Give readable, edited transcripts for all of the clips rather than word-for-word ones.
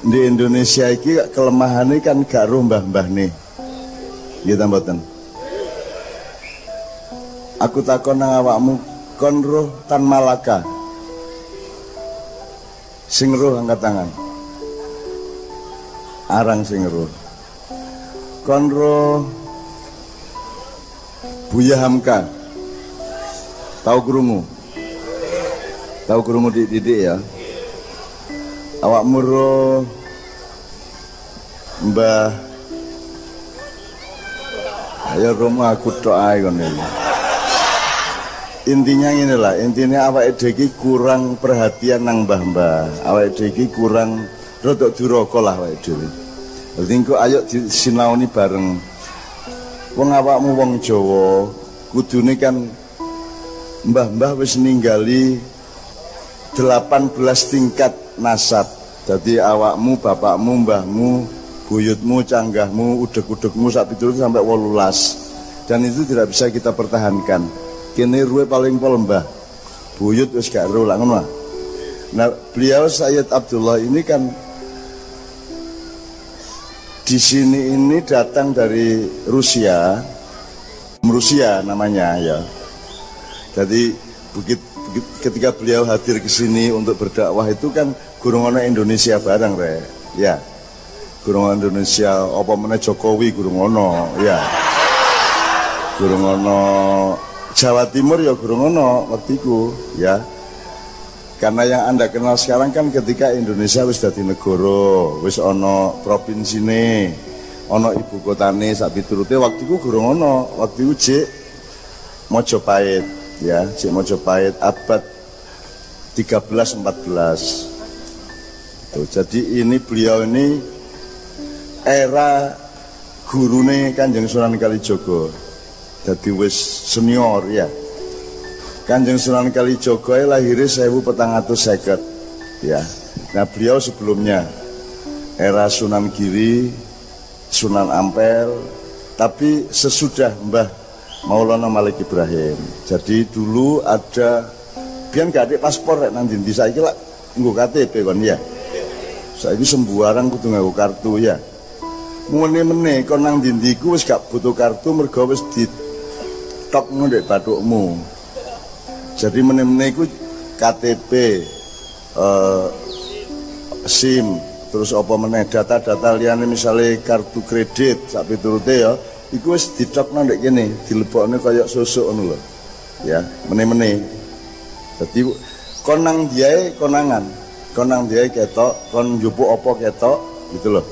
di Indonesia iki kelemahannya kan gak roh mbah-mbah nih. Gitu mboten. Aku takon nang awakmu kon roh Tan Malaka. Sing roh angkat tangan. Arang sing roh. Kon roh Buya Hamka. Tahu krungu? Tahu krungu didik ya. Awakmu roh Mbah. Ayo rumah aku tok ae kon iki. Intinya ini lah, intinya awake dhewe iki kurang perhatian nang mbah-mbah. Awake dhewe iki kurang rodok duraka lah awake dhewe. Dadi engko ayo disinaoni bareng. Wong awakmu wong Jawa, kudune kan mbah-mbah wis ninggali 18 tingkat nasab. Jadi awakmu, bapakmu, mbahmu, buyutmu, canggahmu, udeg-udegmu sak piturut sampai 18. Dan itu tidak bisa kita pertahankan. Kene ruwe paling pol mbah. Buyut wis gak ro lak ngono. Nah, beliau Sayyid Abdullah ini kan di sini ini datang dari Rusia namanya ya. Jadi ketika beliau hadir ke sini untuk berdakwah itu kan gurung ana Indonesia bareng re. Ya. Gurung Indonesia apa meneh Jokowi gurung ana, ya. Gurung ana Jawa Timur ya gurung ana waktu itu, ya. Karena yang Anda kenal sekarang kan ketika Indonesia wis dadi negara, wis ana provinsine, ana ibu kotane sak piturute waktu iku gurung ana, waktu iku jek Mojopahit, ya, jek Mojopahit abad 13-14. Tuh, jadi ini beliau ini era gurune Kanjeng Sunan Kalijaga. Dadi wis senior ya. Kanjeng Sunan Kalijaga lahirnya 1450 ya. Nah beliau sebelumnya era Sunan Giri, Sunan Ampel, tapi sesudah Mbah Maulana Malik Ibrahim. Jadi dulu ada biyen gak ada paspor rek nang ndi saiki lak nggo KTP kon ya. Saiki sembarang kudu nganggo kartu ya. Mene-mene kon nang ndi ku wis gak butuh kartu mergo wis ditokno ndek bathukmu. Jadi mene-mene iku KTP, SIM, terus apa meneh data-data liyane misale kartu kredit sak piturute ya, iku wis ditokno ndek kene, dilebokne kaya susuk ngono lho. Ya, mene-mene. Dadi kon nang diae konangan, kon nang diae ketok, kon njupuk apa ketok gitu loh.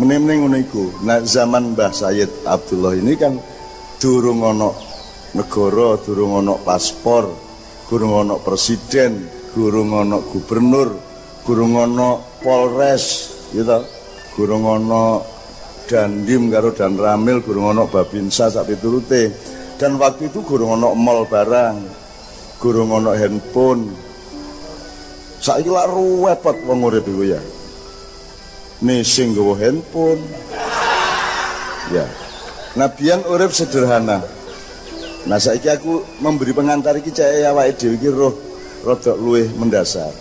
Mene-mene ngono iku. Nah, zaman Mbah Sayyid Abdullah ini kan durung ana negara, durung ana paspor, durung ana presiden, durung ana gubernur, durung ana Polres, gitu. Durung ana Dandim karo Dan Ramil, durung ana Babinsa sak piturute. Dan waktu itu durung ana mall barang, durung ana handphone. Saiki lak ruwepet wong urip iku ya. Sing nggawa handphone. Ya. Nah, biyen urip sederhana. Nah, saiki aku memberi pengantar iki cek awake dhewe iki roh rada luwih mendasar.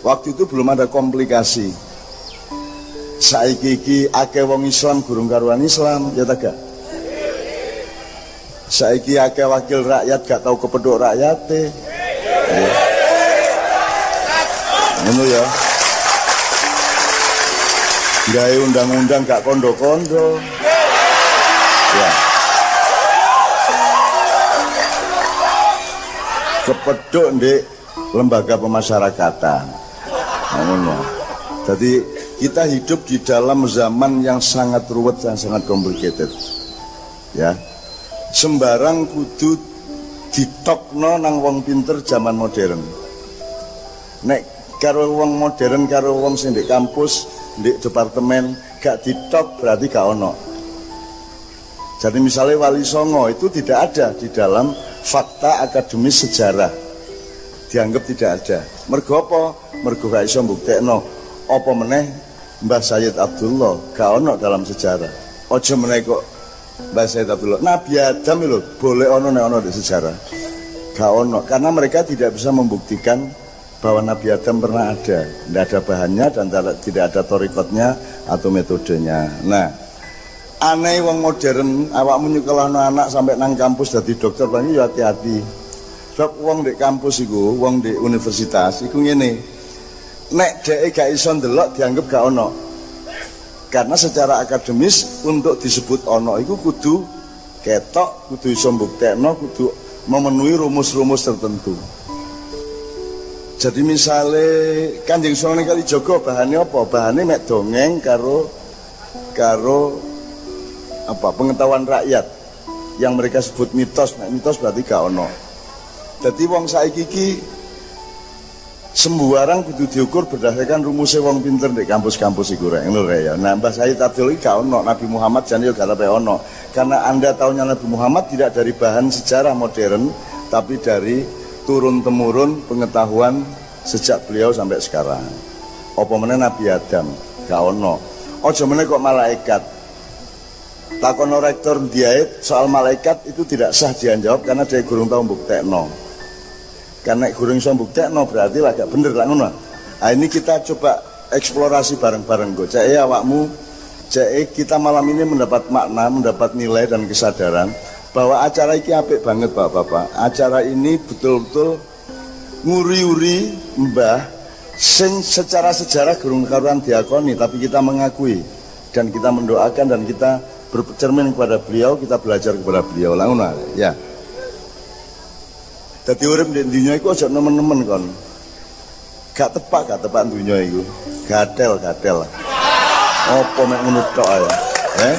Waktu itu belum ada komplikasi. Saiki iki akeh wong Islam gurung karuan Islam, ya ta gak? Saiki akeh wakil rakyat gak tau kepethuk rakyate. Ngono ya. Gawe undang-undang gak kondo-kondo. Ya. Kepethuk ndek lembaga pemasyarakatan. Ngono. Jadi kita hidup di dalam zaman yang sangat ruwet dan sangat complicated. Ya. Sembarang kudu ditokno nang wong pinter zaman modern. Nek karo wong modern karo wong sing ndek kampus, ndek departemen gak ditok berarti gak ono. Jadi misalnya Wali Songo itu tidak ada di dalam fakta akademis sejarah, dianggap tidak ada. Mergo apa? Mergo gak iso mbuktekno apa meneh Mbah Sayyid Abdullah gak ono dalam sejarah. Aja meneh kok Mbah Sayyid Abdullah. Nabi Adam lho boleh ono nek ono di sejarah. Gak ono karena mereka tidak bisa membuktikan bahwa Nabi Adam pernah ada, tidak ada bahannya dan tidak ada torikotnya atau metodenya. Nah, aneh wong modern, awakmu nyekolahno anak sampai nang kampus dadi dokter bang yo hati-hati. Sebab wong di kampus iku, wong di universitas iku ngene. Nek dhek gak iso ndelok dianggap gak ono. Karena secara akademis untuk disebut ono iku kudu ketok, kudu iso mbuktekno, kudu memenuhi rumus-rumus tertentu. Jadi misalnya Kanjeng Sunan Kalijaga bahannya apa? Bahannya mek dongeng karo apa pengetahuan rakyat yang mereka sebut mitos. Nek mitos berarti gak ono. Jadi wong saiki iki sembarang kudu diukur berdasarkan rumusnya wong pinter di kampus-kampus iku rek ngono rek ya. Nah, Mbah Sayyid Abdul iki gak ono, Nabi Muhammad jane yo gak ono. Karena Anda tahunya Nabi Muhammad tidak dari bahan sejarah modern, tapi dari turun-temurun pengetahuan sejak beliau sampai sekarang. Apa meneh Nabi Adam gak ono. Aja meneh kok malaikat. Takono rektor Diait soal malaikat itu tidak sah dia jawab karena dia gurung tahu mbuktekno. Karena gurung iso mbuktekno berarti lah gak bener lah ngono. Nah, ini kita coba eksplorasi bareng-bareng go. Cek awakmu, cek kita malam ini mendapat makna, mendapat nilai dan kesadaran bahwa acara ini apik banget Bapak-bapak. Acara ini betul-betul nguri-uri mbah sing secara sejarah gurung karuan diakoni, tapi kita mengakui dan kita mendoakan dan kita bercermin kepada beliau, kita belajar kepada beliau. Langsung ya. Dadi urip di dunia iku aja nemen-nemen kon. Gak tepak dunia iku. Gatel. Apa mek ngono tok ae.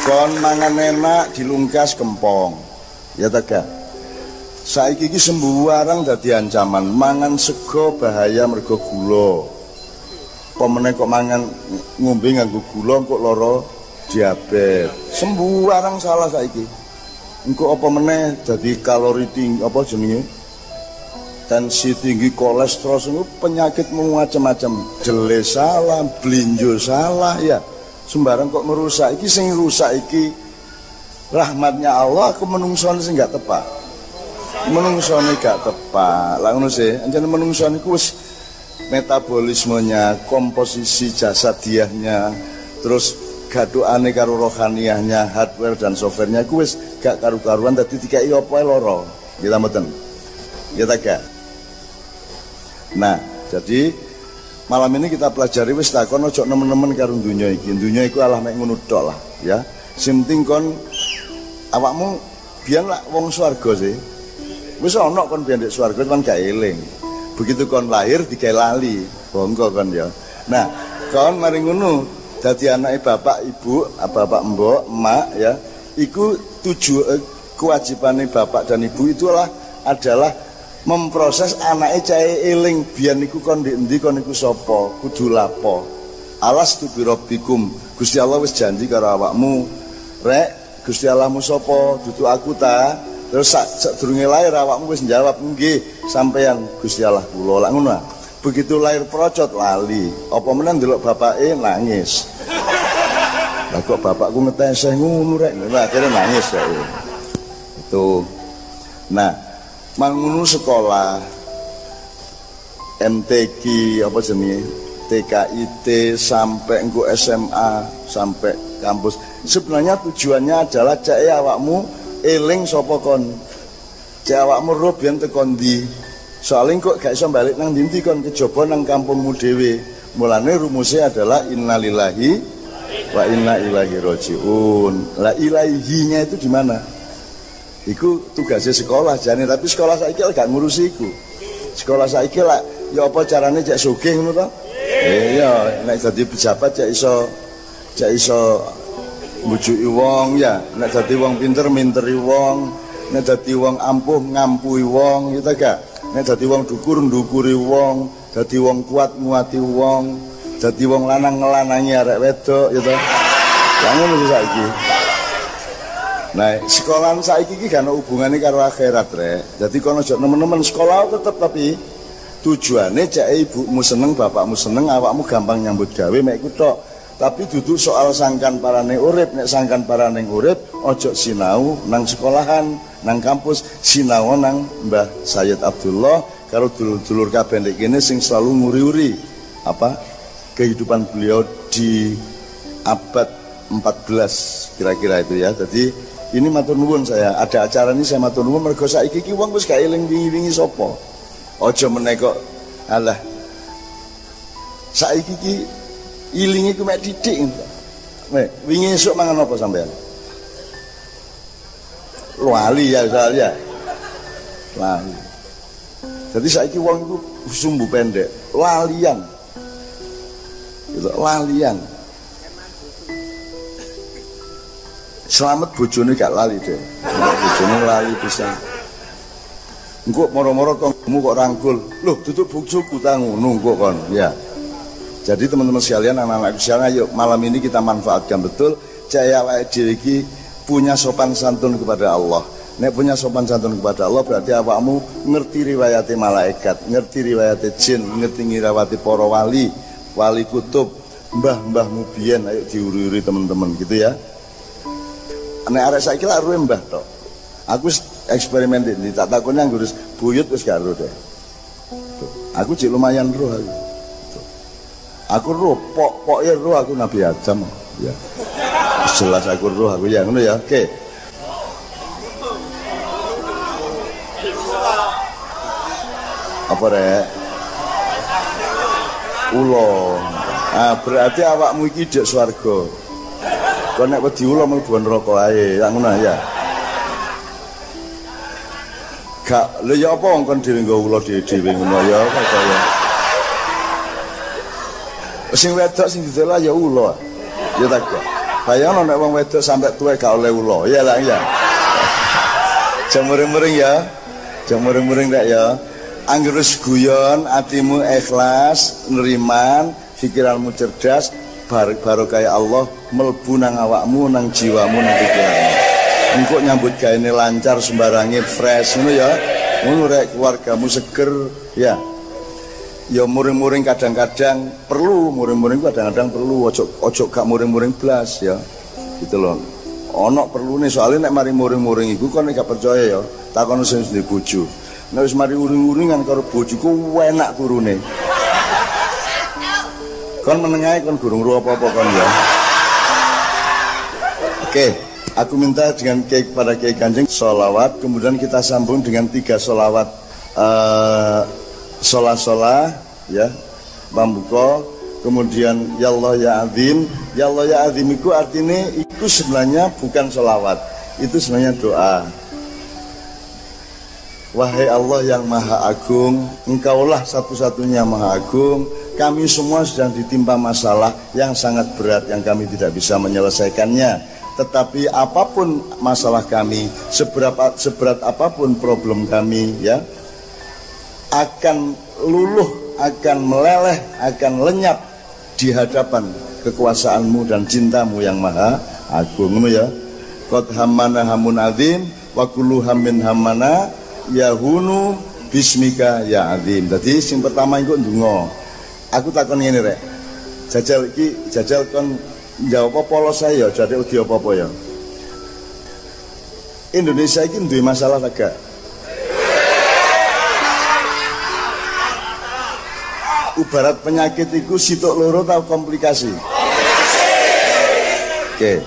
Kon mangan enak dilungkas kempong. Ya ta gak? Saiki iki sembarang dadi ancaman. Mangan sego bahaya mergo gula. Apa meneh kok mangan ngombe nganggo gula kok lara diabetes. Sembarang salah saiki. Engko apa meneh dadi kalori tinggi apa jenenge? Tensi tinggi, kolesterol semua penyakit macam-macam. Jele salah, blinjo salah ya. Sembarang kok merusak iki sing rusak iki rahmatnya Allah aku menungsone sing gak tepat. Menungsone gak tepat. Lah ngono sih, anjene menungsone iku wis metabolismenya, komposisi jasadiahnya, terus gaduane karo rohaniyahnya, hardware dan softwarenya iku wis gak karu-karuan dadi dikai apa lara. Kita mboten. Ya ta gak? Nah, jadi malam ini kita pelajari wis takon ojo nemen-nemen karo dunya iki. Dunya iku alah mek ngono tok lah, ya. Sing penting kon awakmu biyen lak wong swarga sih. Wis ana kon biyen ndek swarga kan gak eling. Begitu kon lahir digawe lali, bongko kon ya. Nah, kon mari ngono dadi anake bapak, ibu, bapak, mbok, emak ya. Iku kewajibane bapak dan ibu itulah adalah memproses anake cahe eling biyen niku kon ndek endi kon niku sapa, kudu lapo. Alastu bi rabbikum. Gusti Allah wis janji karo awakmu, rek Gusti Allahmu sapa, dudu aku ta. Terus sadurunge lahir awakmu wis njawab nggih, sampeyan Gusti Allah kula. Lah ngono. Begitu lahir procot lali, apa meneh ndelok bapake nangis. Lah kok bapakku ngeteseh ngono rek, akhirnya nangis ya. Itu. Nah, mangun sekolah MTQ apa jenenge TKIT sampai engko SMA sampai kampus sebenarnya tujuannya adalah cek awakmu eling sapa kon cek awakmu ro biyen tekan ndi soalnya kok gak iso balik nang ndi kon kejaba nang kampungmu dhewe mulane rumusnya adalah innalillahi wa inna ilaihi rajiun. Lah ilaihinya itu di mana? Iku tugasnya sekolah jane, tapi sekolah saiki gak ngurusi iku. Sekolah saiki lah ya apa carane cek sugih ngono to? Iya, nek dadi pejabat cek iso mbujuki wong ya, nek dadi wong pinter minteri wong, nek dadi wong ampuh ngampuhi wong, gitu gak? Nek dadi wong dukur ndukuri wong, dadi wong kuat nguati wong, dadi wong lanang ngelanangi arek wedok, gitu. Lah ngono saiki. Nah, sekolahan saiki iki gak ono hubungane karo akhirat, Rek. Dadi kono aja nemen-nemen sekolah tetep tapi tujuane cek ibumu seneng, bapakmu seneng, awakmu gampang nyambut gawe mek iku tok. Tapi duduk soal sangkan parane urip, nek sangkan parane urip ojo sinau nang sekolahan, nang kampus, sinau nang Mbah Sayyid Abdullah karo dulur-dulur kabeh ndek kene sing selalu nguri-uri apa kehidupan beliau di abad 14 kira-kira itu ya. Jadi ini matur nuwun saya, ada acara ini saya matur nuwun mergo saiki iki wong wis gak eling wingi-wingi sapa. Aja meneh kok alah. Saiki iki ilinge ku mek titik. Nek wingi esuk mangan apa sampean? Lali ya saya. Lali. Jadi saiki wong iku sumbu pendek, lalian. Gitu, lalian. Selamat bojone gak lali deh. Bojone lali pisan. Engko moro-moro kamu kok rangkul. Loh, tutup bojoku ta ngono kok kon. Ya. Jadi teman-teman sekalian, anak-anakku sekalian, ayo malam ini kita manfaatkan betul caya awake dhewe iki punya sopan santun kepada Allah. Nek punya sopan santun kepada Allah berarti awakmu ngerti riwayate malaikat, ngerti riwayate jin, ngerti riwayate para wali, wali kutub, mbah-mbahmu biyen, ayo diuri-uri teman-teman gitu ya. Nek arek saiki lak ruwe mbah tok. Aku eksperimen iki tak takoni anggo wis buyut wis gak ro deh. Aku cek lumayan roh aku. Aku roh pokoke roh aku Nabi Adam ya. Jelas aku roh aku ya ngono ya. Oke. Apa rek? Ulo. Ah berarti awakmu iki dek swarga. Kok nek wedi ulo mlebu neraka ae, ya ngono ya. Gak, lho ya apa wong kon dhewe nggo ulo dhewe ngono ya kaya. Sing wedok sing didelok ya ulo. Ya tak kok. Bayangno nek wong wedok sampai tuwek gak oleh ulo. Ya lah ya. Jemureng-mureng ya. Jemureng-mureng rek ya. Angger wis guyon, atimu ikhlas, neriman, pikiranmu cerdas, barokah Allah mlebu nang awakmu, nang jiwamu, nang pikiranmu. Engko nyambut gaene lancar sembarange fresh ngono ya. Ngono rek keluargamu seger ya. Ya muring-muring kadang-kadang perlu, muring-muring kadang-kadang perlu, ojo gak muring-muring blas ya. Gitu loh. Ono perlune soalnya nek mari muring-muring iku kon gak percaya ya. Takon sing duwe bojo. Nek wis mari uring-uringan karo bojoku enak turune. Kon menengae kon gurung ro apa-apa kon ya. Oke, aku minta dengan kepada Kiai Kanjeng sholawat, kemudian kita sambung dengan 3 sholawat sholah ya, pambuka, kemudian ya Allah ya Azim. Ya Allah ya Azim itu artinya itu sebenarnya bukan sholawat, itu sebenarnya doa. Wahai Allah yang Maha Agung, Engkaulah satu-satunya Maha Agung. Kami semua sedang ditimpa masalah yang sangat berat yang kami tidak bisa menyelesaikannya. Tetapi apapun masalah kami, seberat apapun problem kami, ya, akan luluh, akan meleleh, akan lenyap di hadapan kekuasaanmu dan cintamu yang Maha Agung, ya. Qad hammana hamun azim wa kullu hammin hammana yahunu bismika ya azim. Jadi sing pertama iku ndonga. Aku takon ngene rek. Jajal kon jawab apa polos saya jadi udi apa-apa ya. Indonesia iki duwe masalah agak. Ibarat penyakit iku sitok loro tau komplikasi. Oke.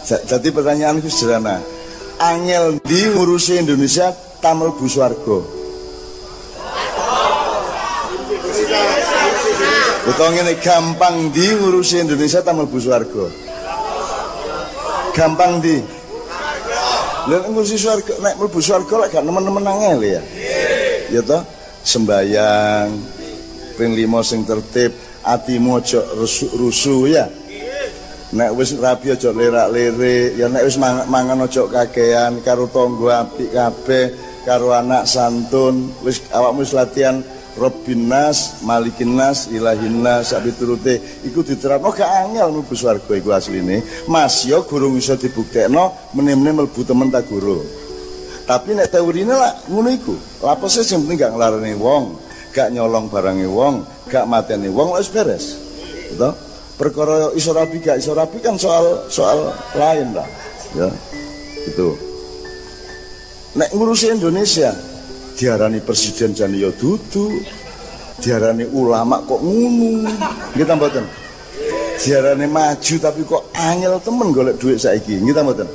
Jadi pertanyaanku sederhana. Angel di ngurusi Indonesia tamel bu swarga. Betul ngene, gampang di ngurusi Indonesia tamel bu swarga. Gampang di. Lha ngurusi swarga nek mlebu swarga lek gak nemen-nemen angel ya. Ya toh, sembayang ping 5 sing tertib, atimu aja rusuh ya. Nek wis rabi aja lerak-lirik, ya nek wis mangan aja kakean, karo tangga apik kabeh, karo anak santun, wis awakmu wis latihan Robbinas, Malikinas, Ilahinas, sak piturute iku diterapno gak angel mlebu swarga iku asline. Mas yo gurung iso dibuktekno meneh-meneh mlebu temen ta guru. Tapi nek teorine lah ngono iku. Lapose sing penting gak nglarani wong, gak nyolong barange wong, gak mateni wong wis beres. Gitu? Perkara iso rabi gak iso rabi kan soal lain lah ya itu. Nek ngurusi Indonesia diarani presiden jan ya dudu, diarani ulama kok ngono. Nggih ta mboten? Diarani maju tapi kok angel temen golek duit saiki. Nggih ta mboten?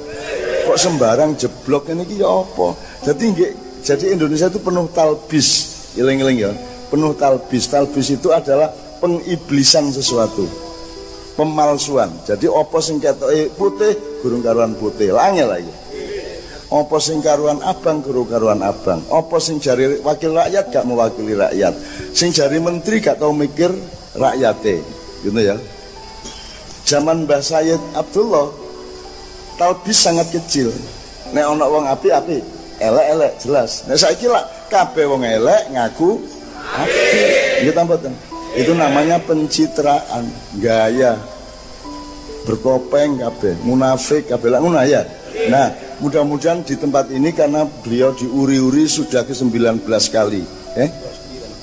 Kok sembarang jeblok ini ya apa? Jadi Indonesia itu penuh talbis, eling-eling ya. Penuh talbis. Talbis itu adalah pengiblisan sesuatu, pemalsuan. Jadi apa sing ketoke putih gurung karuan putih, angel lagi. Apa sing karuan abang gurung karuan abang. Apa sing jari wakil rakyat gak mewakili rakyat. Sing jari menteri gak tau mikir rakyate, gitu ya. Zaman Mbah Sayyid Abdullah talbis sangat kecil. Nek ana wong apik-apik, elek-elek jelas. Nek saiki lak kabeh wong elek ngaku apik. Nggih ta mboten? Itu namanya pencitraan, gaya. Bertopeng kabeh, munafik kabeh lak ngono ya. Nah, mudah-mudahan di tempat ini karena beliau diuri-uri sudah ke-19 kali.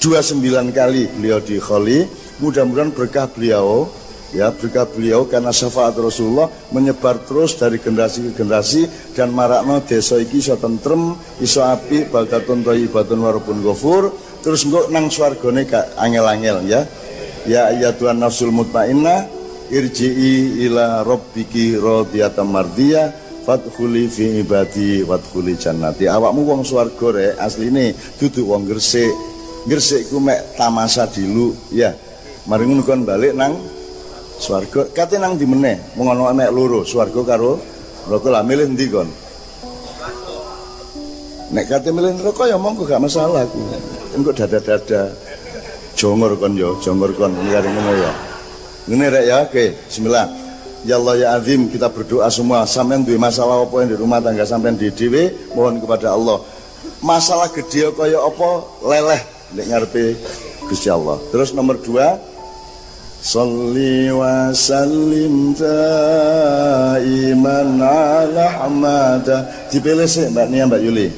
29 kali beliau di kholi. Mudah-mudahan berkah beliau, ya berkah beliau karena syafaat Rasulullah menyebar terus dari generasi ke generasi dan marakno desa iki iso tentrem, iso apik, baldatun thayyibatun warabun ghafur, terus engko nang swargane gak angel-angel ya. Ya ayyatuhan nafsul mutmainnah irji'i ila rabbiki radiyatan mardiyah fadkhuli fi ibadi wadkhuli jannati. Awakmu wong swarga rek asline dudu wong Gresik. Gresik ku mek tamasa dilu ya. Mari ngono kon balik nang swarga, kate nang ndi meneh? Mung ana mek loro, swarga karo neraka. Lah milih ndi kon? Nek kate milih neraka ya monggo gak masalah aku. Engko dada-dada jongor kon ya, jongor kon karo ngono ya. Ngene rek ya, oke, bismillah. Ya Allah ya azim, kita berdoa semua. Sampeyan duwe masalah apa yang di rumah tangga sampeyan dhewe, mohon kepada Allah. Masalah gede kaya apa leleh nek ngarepe Gusti Allah. Terus nomor 2, Sholli wa sallim daiman ala hamada. Dipilih sih Mbak Nia, Mbak Yuli.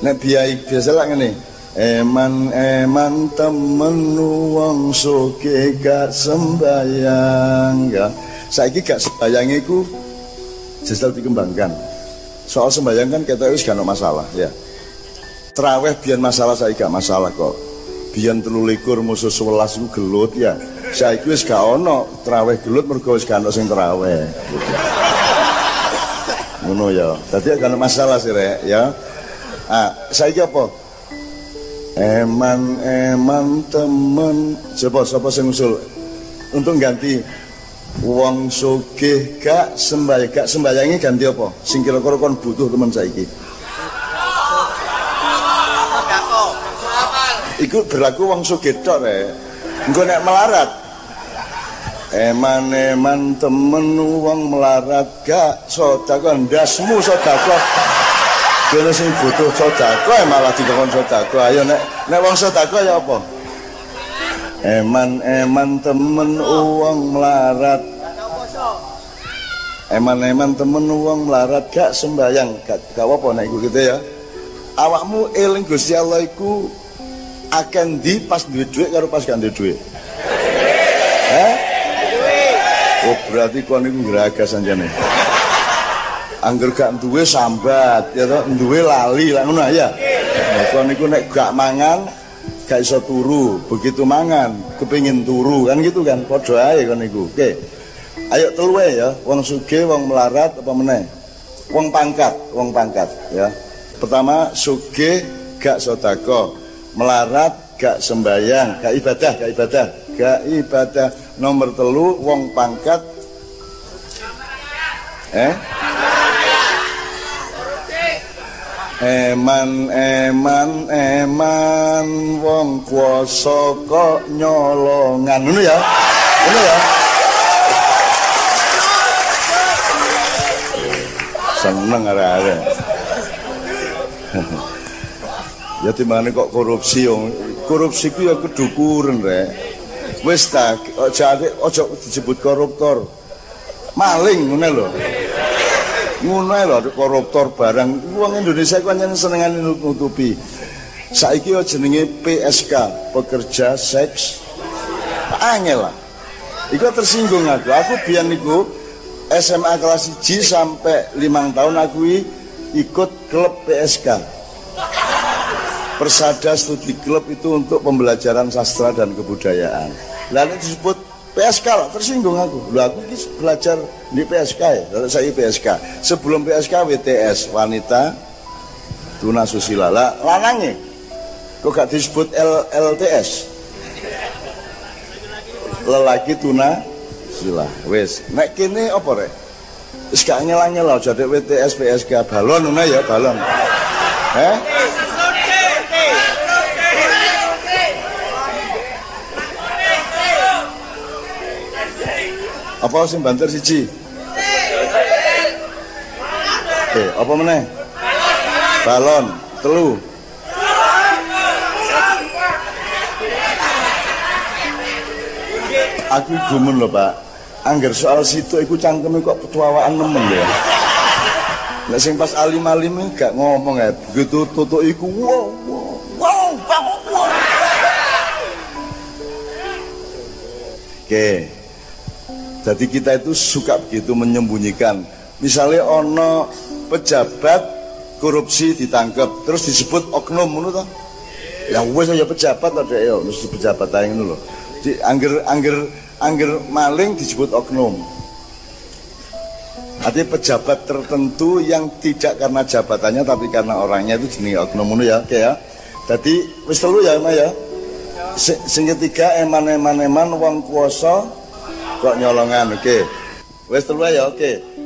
Nek biaya biasa lah ngene. Eman temen wong soge gak sembayang ya. Saiki gak sembayang iku jajal dikembangkan. Soal sembayang kan kita wis gak ada masalah ya. Traweh biyen masalah, saiki gak masalah kok. Biyen 23 musuh 11 iku gelut ya. Saiki wis gak ono traweh gelut mergo wis gak ono sing traweh. Ngono ya. Dadi gak ono masalah sih rek ya. Ah, saiki apa? Eman temen sapa sing usul untuk ganti wong sugih gak sembayangi ganti apa? Sing kira-kira kon butuh temen saiki. Iku berlaku wong sugih tok rek. Engko nek melarat. Eman temen wong melarat gak sedekah ndasmu sedekah. Kene sing butuh sedekah malah dikon sedekah. Ayo nek wong sedekah ya apa? Eman temen wong melarat. Eman temen wong melarat gak sembayang, gak apa nek iku gitu ya. Awakmu eling Gusti Allah iku akan di pas duwe dhuwit karo pas gak duwe dhuwit. Oh berarti kon niku gragas anjane. Angger gak duwe sambat ya to, duwe lali lah ngono ya. Kon niku nek gak mangan gak iso turu, begitu mangan kepengin turu kan gitu kan, padha ae kon niku. Oke. Ayo teluwe ya, wong sugih, wong melarat apa meneh? Wong pangkat ya. Pertama sugih gak sedekah, melarat gak sembayang, gak ibadah. Nomor 3 wong pangkat Eman wong kuasa kok nyolongan ngono ya. Seneng arek-arek. Ya dimane kok korupsi wong. Korupsi ku ya kedukuren rek. Wis ta aja disebut koruptor. Maling ngono lho. Ngono lho koruptor barang. Wong Indonesia ku pancen senengane nutupi. Saiki yo jenenge PSK, pekerja seks angel lah. Iku tersinggung aku. Aku biyen niku SMA kelas 1 sampai 5 tahun aku ikut klub PSK. Persada Studi Klub itu untuk pembelajaran sastra dan kebudayaan. Lalu disebut PSK lah, tersinggung aku. Loh aku belajar di PSK ya, lalu saya PSK. Sebelum PSK WTS, wanita tuna susila. Lah lanangnya kok gak disebut LTS? Lelaki tuna sila. Wes, nek kene apa rek? Wis gak nyelang-nyelang jadi WTS PSK balon ngono ya, balon. Apa sing banter siji? Apa meneh? Balon, telu. Aku gumun lho, Pak. Angger soal situ iku cangkeme kok petuawaan nemen ya. Nek sing pas alim-alim gak ngomong ya. Begitu tutuk iku wow. Oke. Jadi kita itu suka begitu menyembunyikan. Misalnya ono pejabat korupsi ditangkap, terus disebut oknum ngono to. Ya wis ya pejabat ada ya, mesti pejabat ae ngono lho. Di angger maling disebut oknum. Artinya pejabat tertentu yang tidak karena jabatannya tapi karena orangnya itu jenenge oknum ngono ya, oke ya. Jadi wis telu ya, Mas ya. Sing ketiga eman wong kuwasa kok nyolongan, oke. Wis telu ya, oke.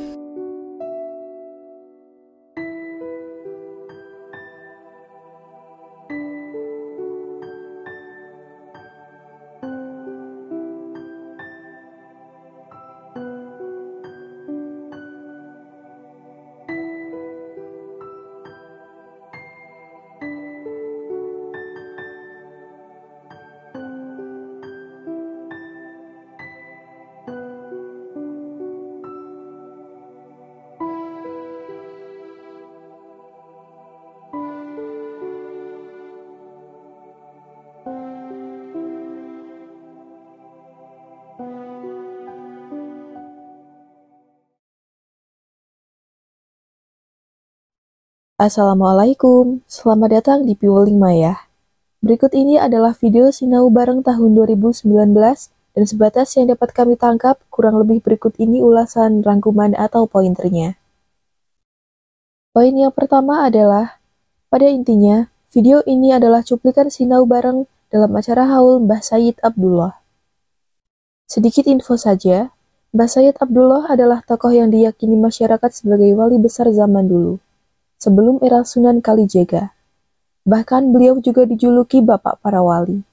Assalamualaikum, selamat datang di Piwuling Maya. Berikut ini adalah video Sinau Bareng tahun 2019 dan sebatas yang dapat kami tangkap, kurang lebih berikut ini ulasan rangkuman atau pointernya. Poin yang pertama adalah, pada intinya, video ini adalah cuplikan Sinau Bareng dalam acara haul Mbah Sayyid Abdullah. Sedikit info saja, Mbah Sayyid Abdullah adalah tokoh yang diyakini masyarakat sebagai wali besar zaman dulu, sebelum era Sunan Kalijaga. Bahkan beliau juga dijuluki Bapak Para Wali.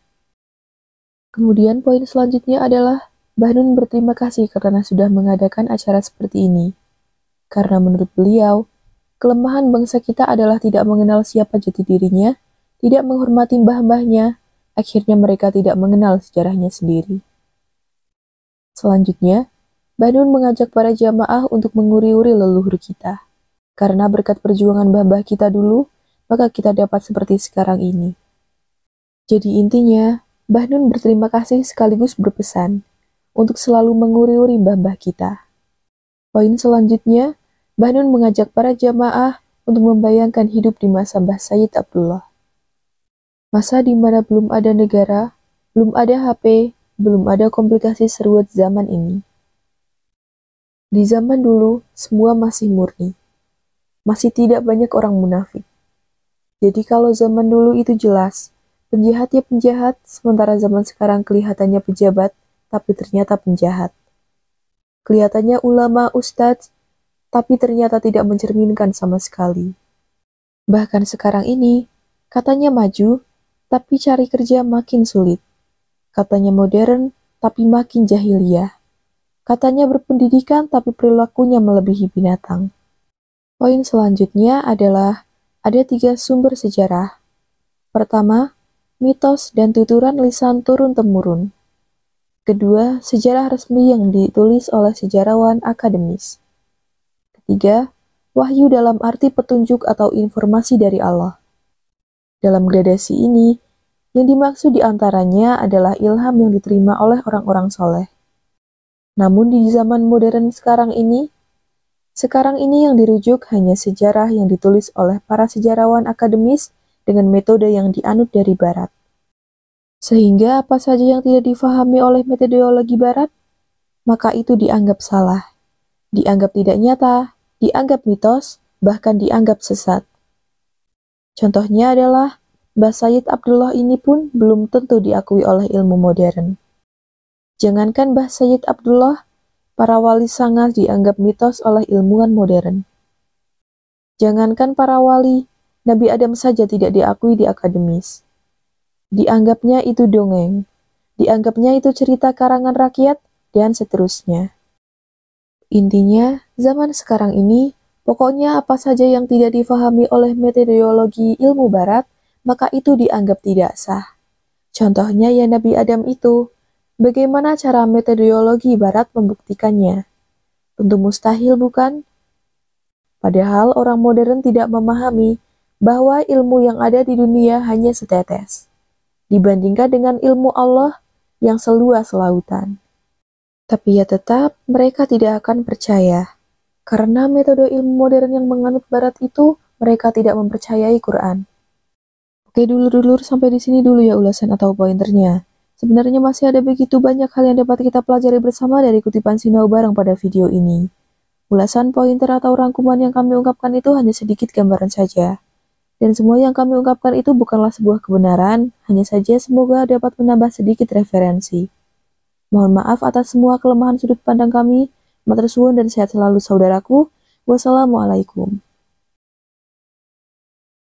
Kemudian poin selanjutnya adalah Mbah Nun berterima kasih karena sudah mengadakan acara seperti ini. Karena menurut beliau, kelemahan bangsa kita adalah tidak mengenal siapa jati dirinya, tidak menghormati mbah-mbahnya, akhirnya mereka tidak mengenal sejarahnya sendiri. Selanjutnya, Mbah Nun mengajak para jamaah untuk menguri-uri leluhur kita. Karena berkat perjuangan mbah-mbah kita dulu, maka kita dapat seperti sekarang ini. Jadi intinya, Mbah Nun berterima kasih sekaligus berpesan untuk selalu menguri-uri mbah-mbah kita. Poin selanjutnya, Mbah Nun mengajak para jamaah untuk membayangkan hidup di masa Mbah Sayyid Abdullah. Masa di mana belum ada negara, belum ada HP, belum ada komplikasi seruat zaman ini. Di zaman dulu, semua masih murni. Masih tidak banyak orang munafik. Jadi kalau zaman dulu itu jelas, penjahatnya penjahat, sementara zaman sekarang kelihatannya pejabat, tapi ternyata penjahat. Kelihatannya ulama ustadz, tapi ternyata tidak mencerminkan sama sekali. Bahkan sekarang ini, katanya maju, tapi cari kerja makin sulit. Katanya modern, tapi makin jahiliyah. Katanya berpendidikan, tapi perilakunya melebihi binatang. Poin selanjutnya adalah ada 3 sumber sejarah. Pertama, mitos dan tuturan lisan turun-temurun. Kedua, sejarah resmi yang ditulis oleh sejarawan akademis. Ketiga, wahyu dalam arti petunjuk atau informasi dari Allah. Dalam gradasi ini, yang dimaksud diantaranya adalah ilham yang diterima oleh orang-orang soleh. Namun di zaman modern sekarang ini yang dirujuk hanya sejarah yang ditulis oleh para sejarawan akademis dengan metode yang dianut dari Barat. Sehingga apa saja yang tidak difahami oleh metodologi Barat, maka itu dianggap salah, dianggap tidak nyata, dianggap mitos, bahkan dianggap sesat. Contohnya adalah, Mbah Sayyid Abdullah ini pun belum tentu diakui oleh ilmu modern. Jangankan Mbah Sayyid Abdullah, para wali sanga dianggap mitos oleh ilmuwan modern. Jangankan para wali, Nabi Adam saja tidak diakui di akademis. Dianggapnya itu dongeng, dianggapnya itu cerita karangan rakyat, dan seterusnya. Intinya, zaman sekarang ini, pokoknya apa saja yang tidak difahami oleh metodologi ilmu Barat, maka itu dianggap tidak sah. Contohnya ya Nabi Adam itu, bagaimana cara metodologi Barat membuktikannya? Tentu mustahil bukan? Padahal orang modern tidak memahami bahwa ilmu yang ada di dunia hanya setetes, dibandingkan dengan ilmu Allah yang seluas lautan. Tapi ya tetap, mereka tidak akan percaya. Karena metode ilmu modern yang menganut Barat itu, mereka tidak mempercayai Quran. Oke dulur-dulur, sampai di sini dulu ya ulasan atau pointernya. Sebenarnya masih ada begitu banyak hal yang dapat kita pelajari bersama dari kutipan Sinau Bareng pada video ini. Ulasan, pointer, atau rangkuman yang kami ungkapkan itu hanya sedikit gambaran saja. Dan semua yang kami ungkapkan itu bukanlah sebuah kebenaran, hanya saja semoga dapat menambah sedikit referensi. Mohon maaf atas semua kelemahan sudut pandang kami. Matur suwun dan sehat selalu saudaraku. Wassalamualaikum.